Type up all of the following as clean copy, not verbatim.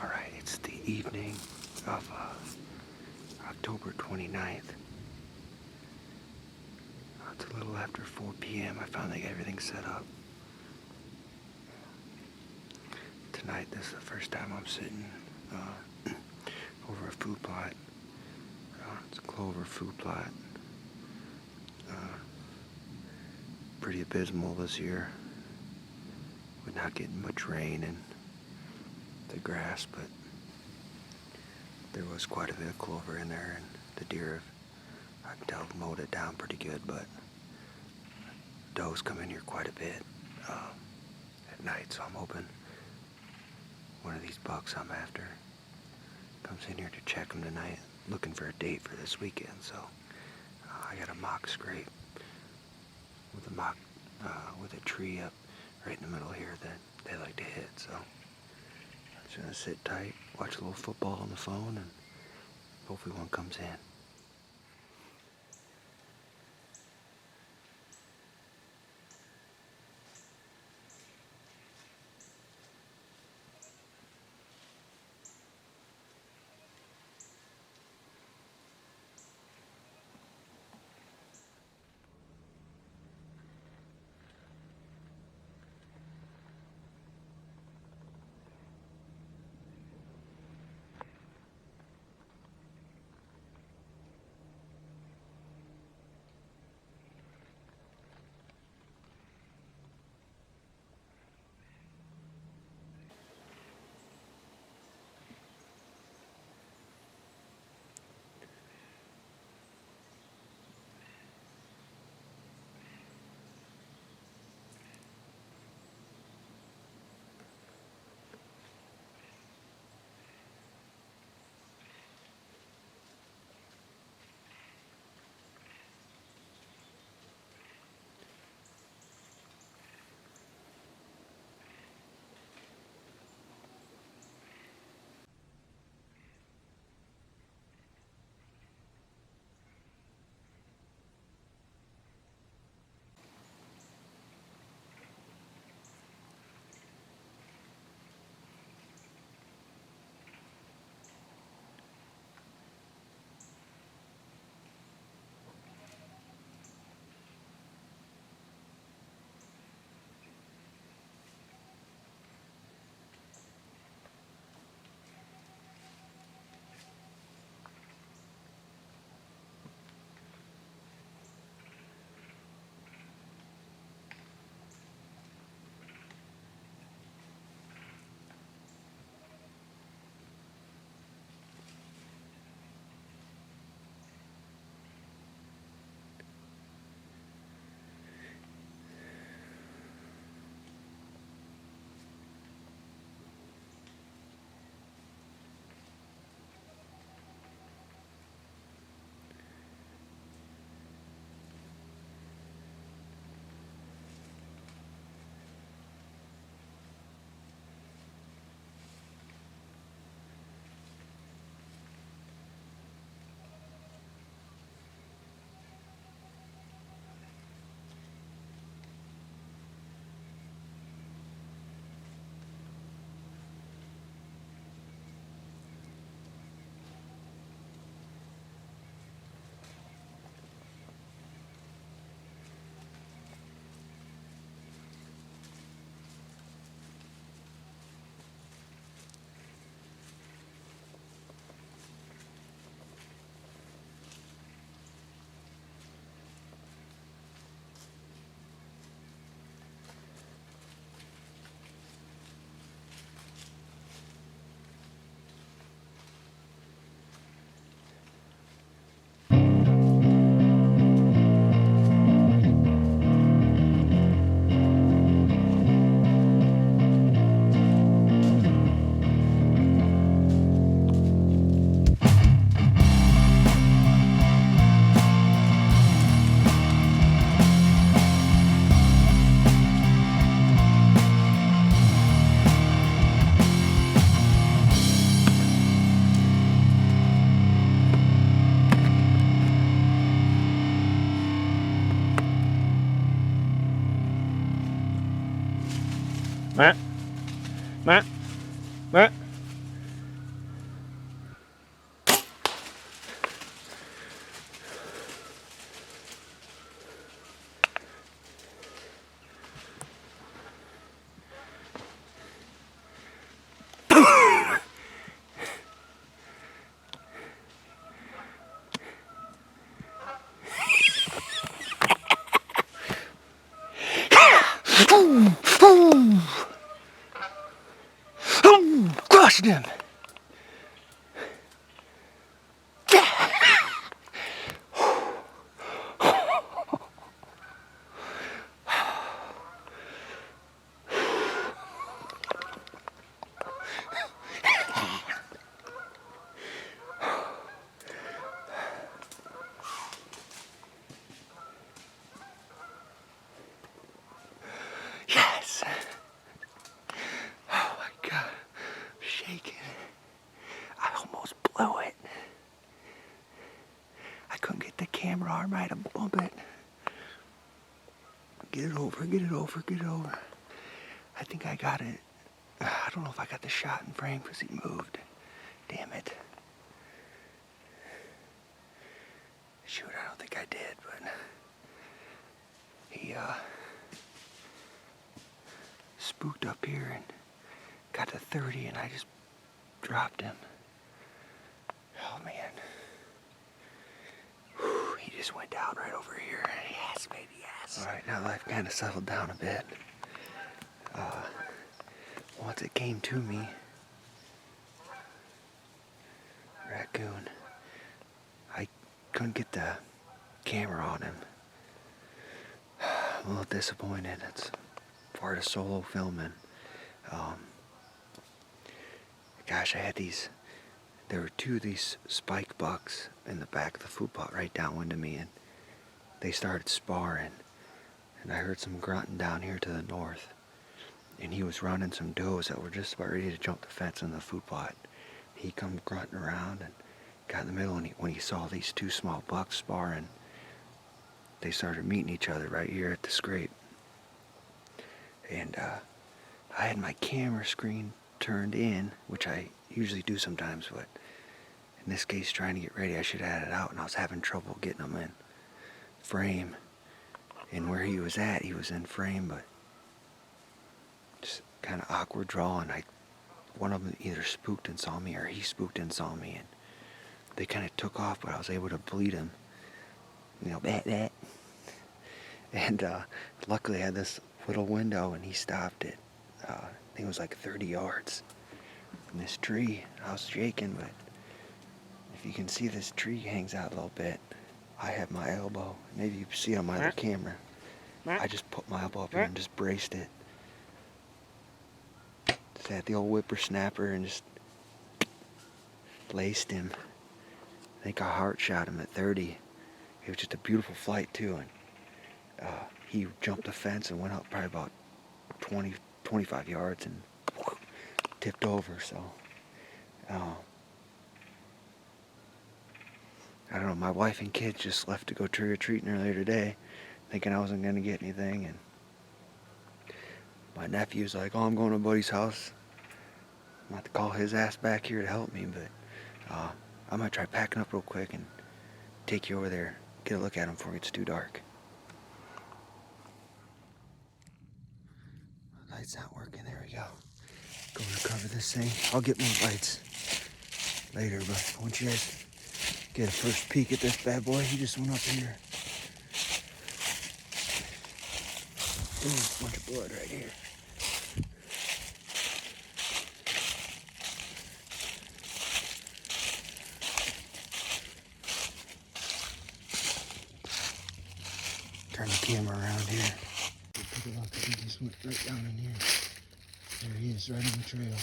Alright, it's the evening of October 29th. It's a little after 4 p.m. I finally got everything set up. Tonight, this is the first time I'm sitting over a food plot. It's a clover food plot. Pretty abysmal this year. We're not getting much rain in the grass, but there was quite a bit of clover in there, and the deer I can tell mowed it down pretty good, but does come in here quite a bit at night, so I'm hoping one of these bucks I'm after comes in here to check them tonight, looking for a date for this weekend. So I got a mock scrape with a tree up right in the middle here that they like to hit. So I'm just gonna sit tight, watch a little football on the phone, and hopefully one comes in. Matt, Matt, Matt, Flushed him. Yes. Oh my God. I'm shaking. I almost blew it. I couldn't get the camera arm right to bump it. Get it over, get it over, get it over. I think I got it. I don't know if I got the shot in frame because he moved. Damn it. Shoot, I don't think I did, but he spooked up here and got to 30 and I just dropped him. Oh man. Whew, he just went down right over here. Yes, baby, yes. Alright, now that I've kind of settled down a bit, once it came to me, raccoon, I couldn't get the camera on him. I'm a little disappointed. It's part of solo filming. Gosh, I had there were two of these spike bucks in the back of the food plot right downwind of me, and they started sparring. And I heard some grunting down here to the north. And he was running some does that were just about ready to jump the fence in the food plot. He come grunting around and got in the middle, and when he saw these two small bucks sparring, they started meeting each other right here at the scrape. And I had my camera screen turned in, which I usually do sometimes, but in this case, trying to get ready, I should have had it out, and I was having trouble getting them in frame. And where he was at, he was in frame, but just kind of awkward drawing. One of them either spooked and saw me, or he spooked and saw me, and they kind of took off, but I was able to bleed him. You know, bat. And luckily I had this little window, and he stopped it. I think it was like 30 yards from this tree. I was shaking, but if you can see, this tree hangs out a little bit. I have my elbow. Maybe you can see it on my other camera. I just put my elbow up here and just braced it. Just had the old whippersnapper and just laced him. I think I heart shot him at 30. It was just a beautiful flight too, and he jumped the fence and went up probably about 25 yards and tipped over. So I don't know, my wife and kids just left to go trick-or-treating earlier today, thinking I wasn't going to get anything, and my nephew's like, oh, I'm going to a buddy's house. I'm about to call his ass back here to help me, but I might try packing up real quick and take you over there, get a look at him before it gets too dark. Light's not working, there we go. Going to cover this thing. I'll get more lights later, but I want you guys get a first peek at this bad boy. He just went up here. Ooh, a bunch of blood right here. Turn the camera around here. Pick it up, he just went right down in here. There he is, right on the trail.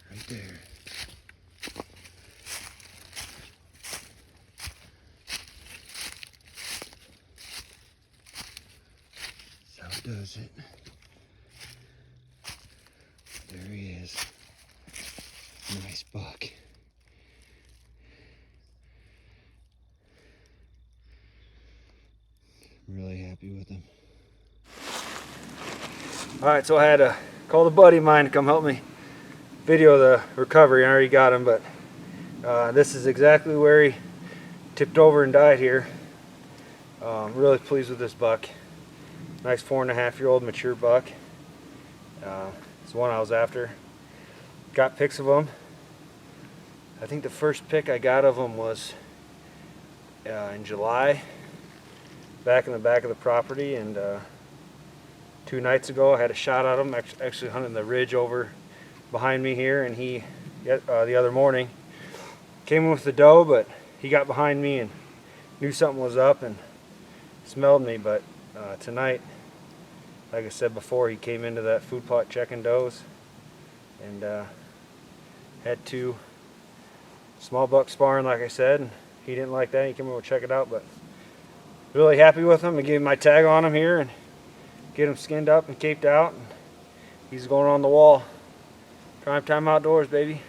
Right there. That's how it does it. There he is. Nice buck. I'm really happy with him. Alright, so I had to call a buddy of mine to come help me video the recovery. I already got him, but this is exactly where he tipped over and died here. Really pleased with this buck. Nice 4.5-year-old mature buck. It's the one I was after. Got pics of him. I think the first pic I got of him was in July, back in the back of the property, and 2 nights ago I had a shot at him, actually hunting the ridge over behind me here, and he the other morning came in with the doe, but he got behind me and knew something was up and smelled me. But tonight, like I said before, he came into that food plot checking does, and had 2 small bucks sparring, like I said, and he didn't like that. He came over to check it out, but really happy with him. I gave him my tag on him here and get him skinned up and caped out, and he's going on the wall. Prime time outdoors, baby.